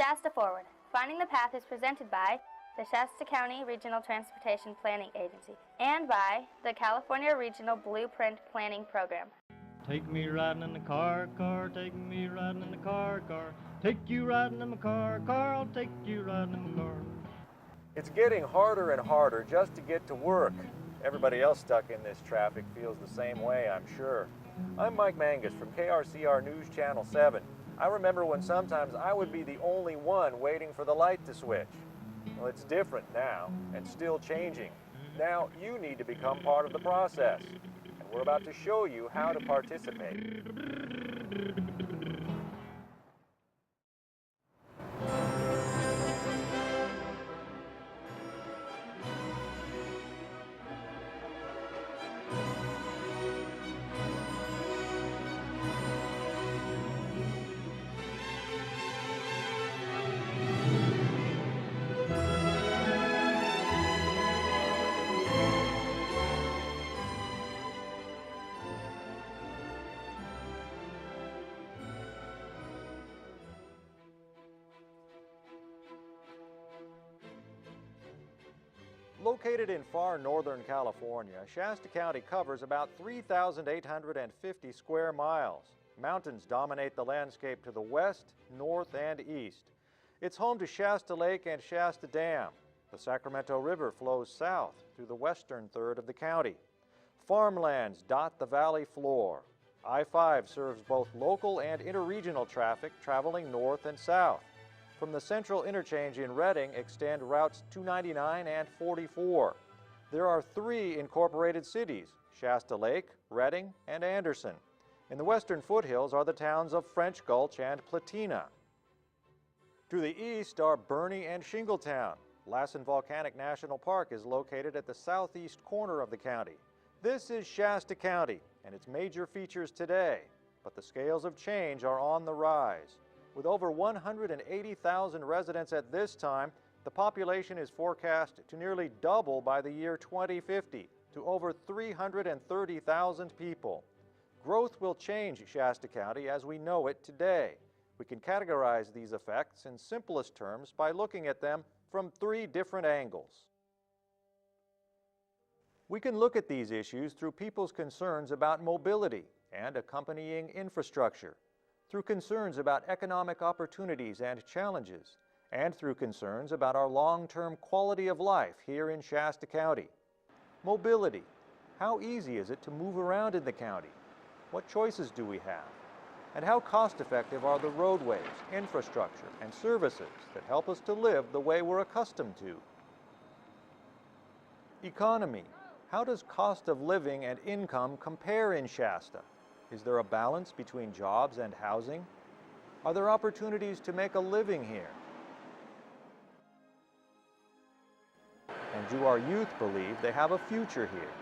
Shasta Forward. Finding the Path is presented by the Shasta County Regional Transportation Planning Agency and by the California Regional Blueprint Planning Program. Take me riding in the car, take me riding in the car, take you riding in my car, I'll take you riding in my car. It's getting harder and harder just to get to work. Everybody else stuck in this traffic feels the same way, I'm sure. I'm Mike Mangus from KRCR News Channel 7. I remember when sometimes I would be the only one waiting for the light to switch. Well, it's different now and still changing. Now you need to become part of the process. And we're about to show you how to participate. Located in far northern California, Shasta County covers about 3,850 square miles. Mountains dominate the landscape to the west, north, and east. It's home to Shasta Lake and Shasta Dam. The Sacramento River flows south through the western third of the county. Farmlands dot the valley floor. I-5 serves both local and interregional traffic traveling north and south. From the central interchange in Redding extend routes 299 and 44. There are 3 incorporated cities, Shasta Lake, Redding, and Anderson. In the western foothills are the towns of French Gulch and Platina. To the east are Bernie and Shingletown. Lassen Volcanic National Park is located at the southeast corner of the county. This is Shasta County and its major features today, but the scales of change are on the rise. With over 180,000 residents at this time, the population is forecast to nearly double by the year 2050 to over 330,000 people. Growth will change Shasta County as we know it today. We can categorize these effects in simplest terms by looking at them from 3 different angles. We can look at these issues through people's concerns about mobility and accompanying infrastructure, through concerns about economic opportunities and challenges, and through concerns about our long-term quality of life here in Shasta County. Mobility. How easy is it to move around in the county? What choices do we have? And how cost-effective are the roadways, infrastructure, and services that help us to live the way we're accustomed to? Economy. How does cost of living and income compare in Shasta? Is there a balance between jobs and housing? Are there opportunities to make a living here? And do our youth believe they have a future here?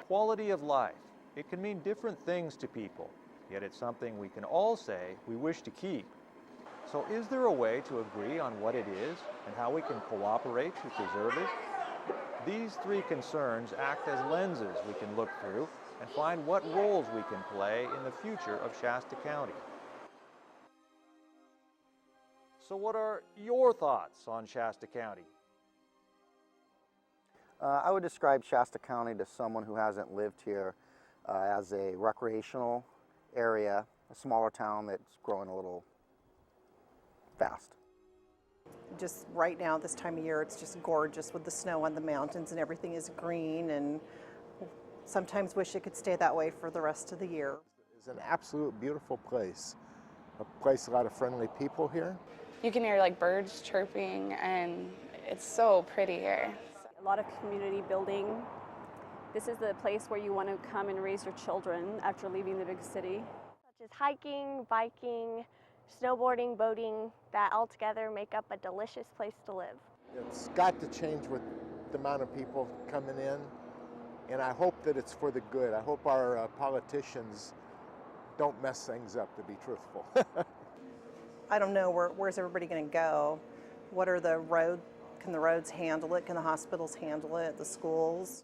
Quality of life. It can mean different things to people, yet it's something we can all say we wish to keep. So is there a way to agree on what it is and how we can cooperate to preserve it? These 3 concerns act as lenses we can look through and find what roles we can play in the future of Shasta County. So what are your thoughts on Shasta County? I would describe Shasta County to someone who hasn't lived here as a recreational area, a smaller town that's growing a little fast. Just right now, this time of year, it's just gorgeous with the snow on the mountains and everything is green, and sometimes wish it could stay that way for the rest of the year. It's an absolute beautiful place. A place, a lot of friendly people here. You can hear like birds chirping and it's so pretty here. A lot of community building. This is the place where you want to come and raise your children after leaving the big city. Such as hiking, biking, snowboarding, boating, that all together make up a delicious place to live. It's got to change with the amount of people coming in. And I hope that it's for the good. I hope our politicians don't mess things up, to be truthful. I don't know, where's everybody going to go? What are the roads? Can the roads handle it? Can the hospitals handle it? The schools?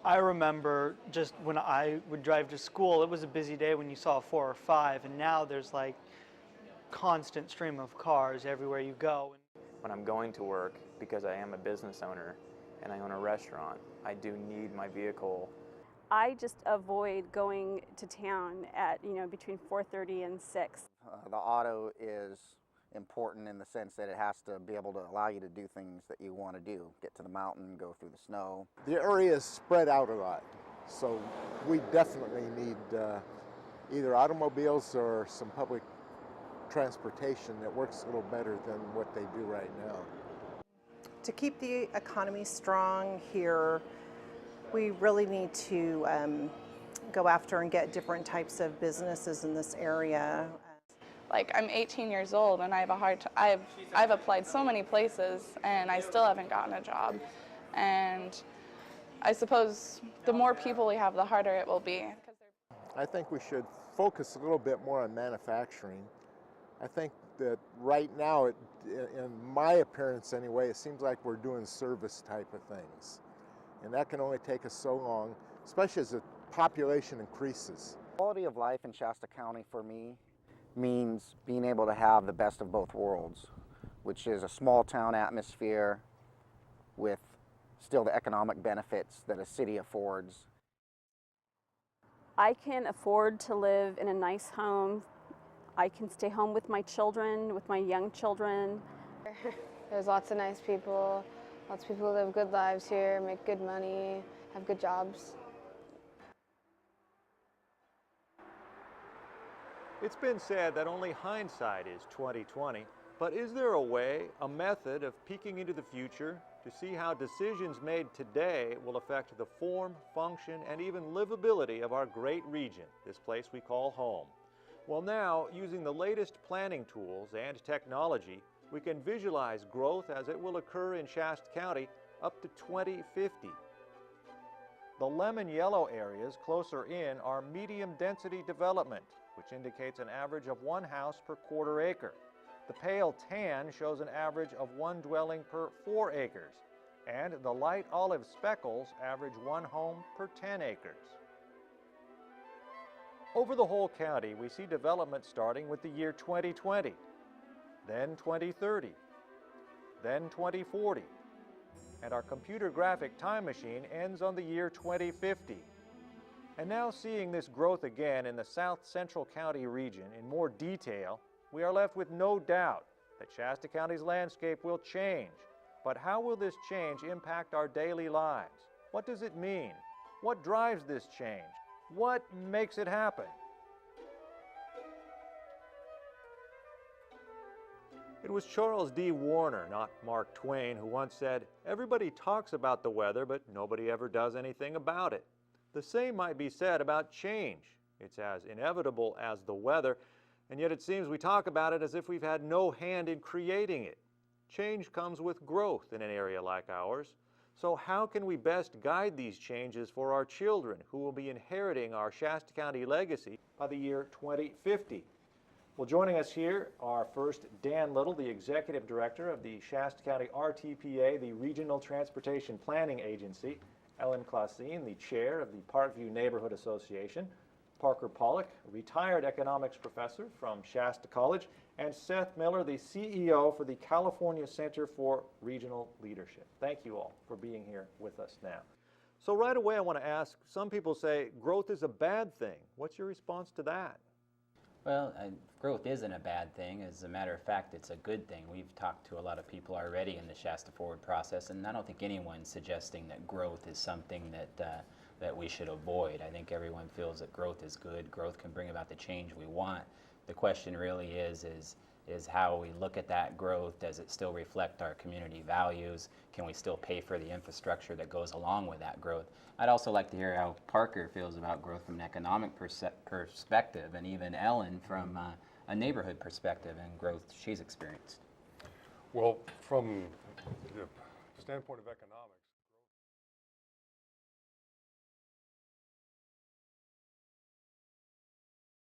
I remember just when I would drive to school, it was a busy day when you saw 4 or 5, and now there's like constant stream of cars everywhere you go. When I'm going to work, because I am a business owner and I own a restaurant, I do need my vehicle. I just avoid going to town at, between 4:30 and 6. The auto is important in the sense that it has to be able to allow you to do things that you want to do. Get to the mountain, go through the snow. The area is spread out a lot, so we definitely need either automobiles or some public transportation that works a little better than what they do right now. To keep the economy strong here, we really need to go after and get different types of businesses in this area. Like, I'm 18 years old and I have a hard time. I've applied so many places and I still haven't gotten a job. And I suppose the more people we have, the harder it will be. I think we should focus a little bit more on manufacturing. I think that right now, in my appearance anyway, it seems like we're doing service type of things. And that can only take us so long, especially as the population increases. Quality of life in Shasta County for me means being able to have the best of both worlds, which is a small town atmosphere with still the economic benefits that a city affords. I can afford to live in a nice home. I can stay home with my children, with my young children. There's lots of nice people, lots of people who live good lives here, make good money, have good jobs. It's been said that only hindsight is 20/20, but is there a way, a method of peeking into the future to see how decisions made today will affect the form, function, and even livability of our great region, this place we call home? Well, now, using the latest planning tools and technology, we can visualize growth as it will occur in Shasta County up to 2050. The lemon yellow areas closer in are medium density development, which indicates an average of 1 house per quarter acre. The pale tan shows an average of 1 dwelling per 4 acres, and the light olive speckles average 1 home per 10 acres. Over the whole county, we see development starting with the year 2020, then 2030, then 2040, and our computer graphic time machine ends on the year 2050. And now, seeing this growth again in the South Central County region in more detail, we are left with no doubt that Shasta County's landscape will change. But how will this change impact our daily lives? What does it mean? What drives this change? What makes it happen? It was Charles D. Warner, not Mark Twain, who once said, "Everybody talks about the weather, but nobody ever does anything about it." The same might be said about change. It's as inevitable as the weather, and yet it seems we talk about it as if we've had no hand in creating it. Change comes with growth in an area like ours. So how can we best guide these changes for our children who will be inheriting our Shasta County legacy by the year 2050? Well, joining us here are first Dan Little, the Executive Director of the Shasta County RTPA, the Regional Transportation Planning Agency, Ellen Clausine, the Chair of the Parkview Neighborhood Association, Parker Pollock, a retired economics professor from Shasta College, and Seth Miller, the CEO for the California Center for Regional Leadership. Thank you all for being here with us now. So right away I want to ask, some people say growth is a bad thing. What's your response to that? Well, growth isn't a bad thing. As a matter of fact, it's a good thing. We've talked to a lot of people already in the Shasta Forward process, and I don't think anyone's suggesting that growth is something that we should avoid. I think everyone feels that growth is good. Growth can bring about the change we want. The question really is how we look at that growth. Does it still reflect our community values? Can we still pay for the infrastructure that goes along with that growth? I'd also like to hear how Parker feels about growth from an economic perspective, and even Ellen from a neighborhood perspective and growth she's experienced. Well, from the standpoint of economics,